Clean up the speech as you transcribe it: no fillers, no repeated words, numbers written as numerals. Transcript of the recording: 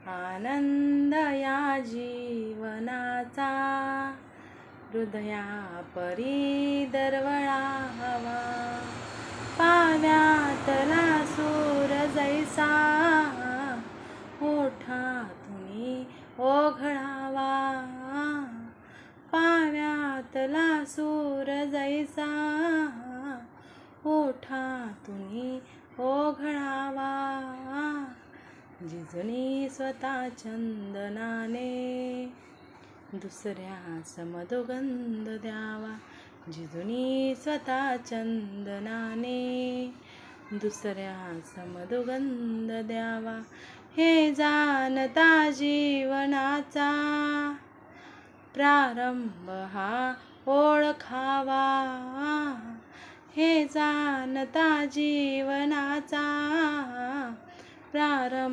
आनंद या जीवनाचा हृदया परी दरवळावा. पाव्यातला सूर जैसा ओठातून ओघळावा. पाव्यातला सूर जैसा ओठातून ओघळावा. जिजणी स्वतः चंदनाने दुसऱ्यास मधुगंध द्यावा. जिजणी स्वतः चंदनाने दुसऱ्यास मधुगंध द्यावा. हे जाणता जीवनाचा प्रारंभ हा ओळखावा. हे जाणता जीवनाचा प्रारंभ